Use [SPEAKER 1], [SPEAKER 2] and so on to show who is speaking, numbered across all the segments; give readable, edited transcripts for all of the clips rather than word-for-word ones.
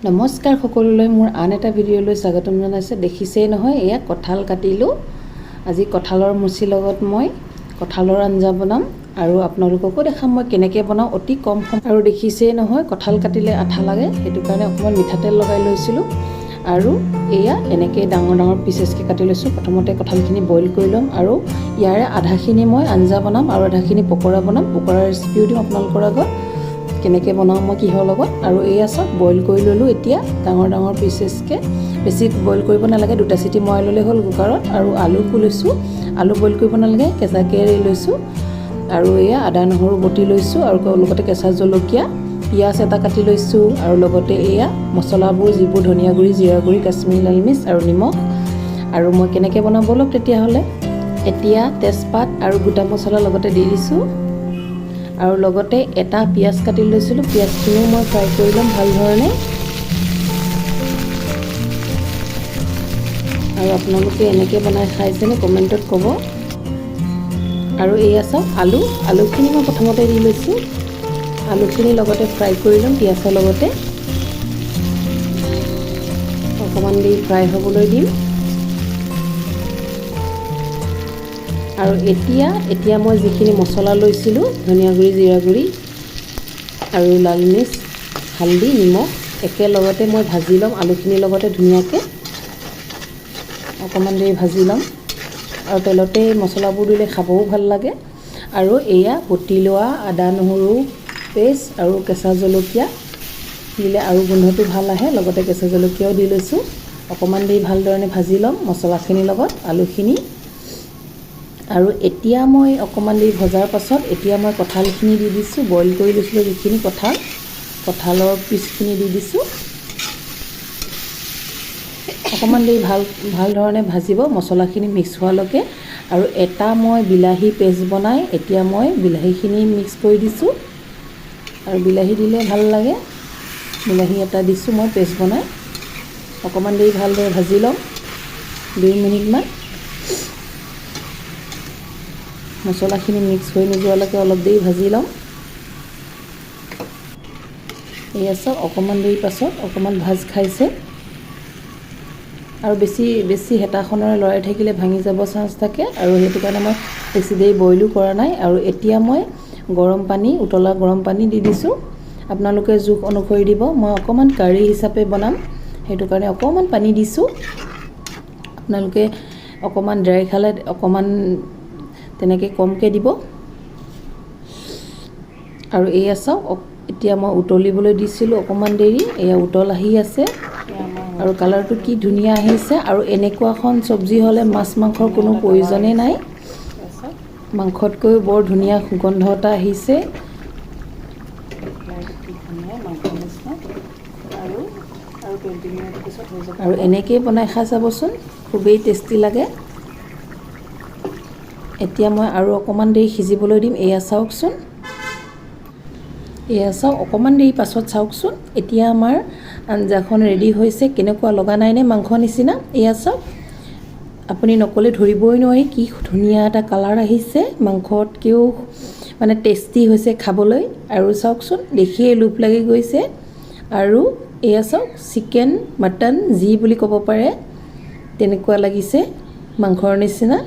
[SPEAKER 1] নমস্কাৰ সকলোলৈ মোৰ আন এটা ভিডিঅ'লৈ স্বাগতম জনাইছোঁ। দেখিছেই নহয়, এয়া কঁঠাল কাটিলোঁ। আজি কঁঠালৰ মুচিৰ লগত মই কঁঠালৰ আঞ্জা বনাম আৰু আপোনালোককো দেখাম মই কেনেকৈ বনাওঁ অতি কম সময়। আৰু দেখিছেই নহয়, কঁঠাল কাটিলে আঠা লাগে, সেইটো কাৰণে অকণমান মিঠাতেল লগাই লৈছিলোঁ। আৰু এয়া এনেকৈ ডাঙৰ ডাঙৰ পিচেছকৈ কাটি লৈছোঁ। প্ৰথমতে কঁঠালখিনি বইল কৰি ল'ম আৰু ইয়াৰে আধাখিনি মই আঞ্জা বনাম আৰু আধাখিনি পকৰা বনাম। পকৰা ৰেচিপিও দিম আপোনালোকৰ আগত, কেনেকৈ বনাওঁ মই কিহৰ লগত। আৰু এয়া চাওক, বইল কৰি ল'লোঁ এতিয়া ডাঙৰ ডাঙৰ পিচেছকৈ। বেছি বইল কৰিব নালাগে, 2টা চিটি মৰাই ল'লে হ'ল কুকাৰত। আৰু আলুকো লৈছোঁ, আলু বইল কৰিব নালাগে, কেঁচাকৈ লৈছোঁ। আৰু এয়া আদা নহৰু বটি লৈছোঁ আৰু লগতে কেঁচা জলকীয়া, পিঁয়াজ এটা কাটি লৈছোঁ। আৰু লগতে এয়া মছলাবোৰ, যিবোৰ ধনিয়া গুড়ি, জিৰা গুড়ি, কাশ্মীৰী লাল মিৰ্চ আৰু নিমখ। আৰু মই কেনেকৈ বনাম ব'লক তেতিয়াহ'লে। এতিয়া তেজপাত আৰু গোটা মছলা লগতে দি দিছোঁ। আৰু লগতে এটা পিঁয়াজ কাটি লৈছিলোঁ, পিঁয়াজখিনিও মই ফ্ৰাই কৰি ল'ম ভাল ধৰণে। আৰু আপোনালোকে এনেকৈ বনাই খাইছেনে কমেণ্টত ক'ব। আৰু এয়া চাওক, আলুখিনি মই প্ৰথমতে দি লৈছোঁ। আলুখিনি লগতে ফ্ৰাই কৰি ল'ম পিঁয়াজৰ লগতে, অকণমান দেৰি ফ্ৰাই হ'বলৈ দিম। আৰু এতিয়া মই যিখিনি মছলা লৈছিলোঁ, ধনিয়া গুড়ি, জিৰা গুড়ি আৰু লাল মিৰ্চ, হালধি, নিমখ, একেলগতে মই ভাজি ল'ম আলুখিনিৰ লগতে ধুনীয়াকৈ। অকণমান দেৰি ভাজি ল'ম আৰু তেলতে মছলাবোৰ দিলে খাবও ভাল লাগে। আৰু এয়া বটি লোৱা আদা নহৰু পেষ্ট আৰু কেঁচা জলকীয়া দিলে আৰু গোন্ধটো ভাল আহে, লগতে কেঁচা জলকীয়াও দি লৈছোঁ। অকণমান দেৰি ভালধৰণে ভাজি ল'ম মছলাখিনিৰ লগত আলুখিনি। আৰু এতিয়া মই অকণমান দেৰি ভজাৰ পাছত এতিয়া মই কঁঠালখিনি দি দিছোঁ, বইল কৰি লৈছিলোঁ যিখিনি কঁঠালৰ পিচখিনি দি দিছোঁ। অকণমান দেৰি ভাল ধৰণে ভাজিব মছলাখিনি মিক্স হোৱালৈকে। আৰু এটা মই বিলাহী পেষ্ট বনাই এতিয়া মই বিলাহীখিনি মিক্স কৰি দিছোঁ। আৰু বিলাহী দিলে ভাল লাগে, বিলাহী এটা দিছোঁ মই পেষ্ট বনাই। অকণমান দেৰি ভালদৰে ভাজি ল'ম 2 মিনিটমান। মছলাখিনি মিক্স হৈ নোযোৱালৈকে অলপ দেৰি ভাজি ল'ম। এয়া চাওক, অকণমান দেৰি পাছত অকণমান ভাজ খাইছে। আৰু বেছি হেতাখনেৰে লৰাই থাকিলে ভাঙি যাব চান্স থাকে, আৰু সেইটো কাৰণে মই বেছি দেৰি বইলো কৰা নাই। আৰু এতিয়া মই উতলা গৰম পানী দি দিছোঁ। আপোনালোকে জোখ অনুসৰি দিব, মই অকণমান কাঢ়ী হিচাপে বনাম, সেইটো কাৰণে অকণমান পানী দিছোঁ। আপোনালোকে অকণমান ড্ৰাই খালে অকণমান তেনেকৈ কমকৈ দিব। আৰু এয়া চাওক, এতিয়া মই উতলিবলৈ দিছিলোঁ অকণমান দেৰি, এয়া উতল আহি আছে আৰু কালাৰটো কি ধুনীয়া আহিছে। আৰু এনেকুৱাখন চব্জি হ'লে মাছ মাংসৰ কোনো প্ৰয়োজনেই নাই, মাংসতকৈও বৰ ধুনীয়া সুগন্ধ এটা আহিছে। আৰু এনেকৈয়ে বনাই খাই চাবচোন, খুবেই টেষ্টি লাগে। এতিয়া মই আৰু অকণমান দেৰি সিজিবলৈ দিম। এয়া চাওকচোন, অকণমান দেৰি পাছত চাওকচোন, এতিয়া আমাৰ আঞ্জাখন ৰেডি হৈছে। কেনেকুৱা লগা নাইনে মাংস নিচিনা? এয়া চাওক, আপুনি নক'লে ধৰিবই নোৱাৰি কি ধুনীয়া এটা কালাৰ আহিছে, মাংসতকৈও মানে টেষ্টি হৈছে খাবলৈ। আৰু চাওকচোন, দেখিয়ে লোভ লাগি গৈছে। আৰু এয়া চাওক, চিকেন মটন যি বুলি ক'ব পাৰে তেনেকুৱা লাগিছে, মাংসৰ নিচিনা।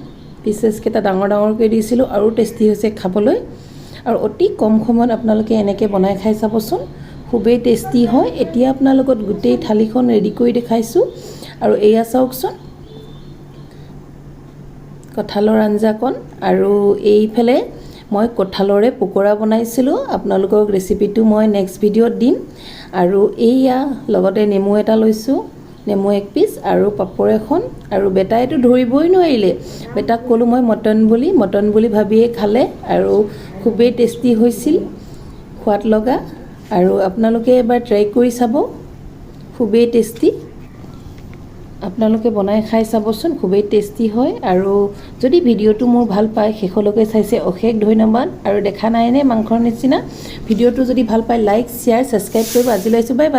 [SPEAKER 1] পিচেছকেইটা ডাঙৰ ডাঙৰকৈ দিছিলোঁ আৰু টেষ্টি হৈছে খাবলৈ। আৰু অতি কম সময়ত আপোনালোকে এনেকৈ বনাই খাই চাবচোন, খুবেই টেষ্টি হয়। এতিয়া আপোনালোকক গোটেই থালিখন ৰেডি কৰি দেখাইছোঁ। আৰু এয়া চাওকচোন, কঁঠালৰ আঞ্জাকণ। আৰু এইফালে মই কঁঠালৰে পকৰা বনাইছিলোঁ, আপোনালোকক ৰেচিপিটো মই নেক্সট ভিডিঅ'ত দিম। আৰু এইয়া লগতে নেমু এটা লৈছোঁ, নেমু 1 পিচ আৰু পাপৰ এখন। আৰু বেটাইতো ধৰিবই নোৱাৰিলে, বেটাক ক'লোঁ মই মটন বুলি ভাবিয়ে খালে। আৰু খুবেই টেষ্টি হৈছিল, সোৱাদ লগা। আৰু আপোনালোকে এবাৰ ট্ৰাই কৰি চাব, খুবেই টেষ্টি। আপোনালোকে বনাই খাই চাবচোন, খুবেই টেষ্টি হয়। আৰু যদি ভিডিঅ'টো মোৰ ভাল পায়, শেষলৈকে চাইছে অশেষ ধন্যবাদ। আৰু দেখা নাইনে মাংসৰ নিচিনা? ভিডিঅ'টো যদি ভাল পায় লাইক, শ্বেয়াৰ, ছাবস্ক্ৰাইব কৰিব। আজিলৈ আছোঁ, বাই বাই।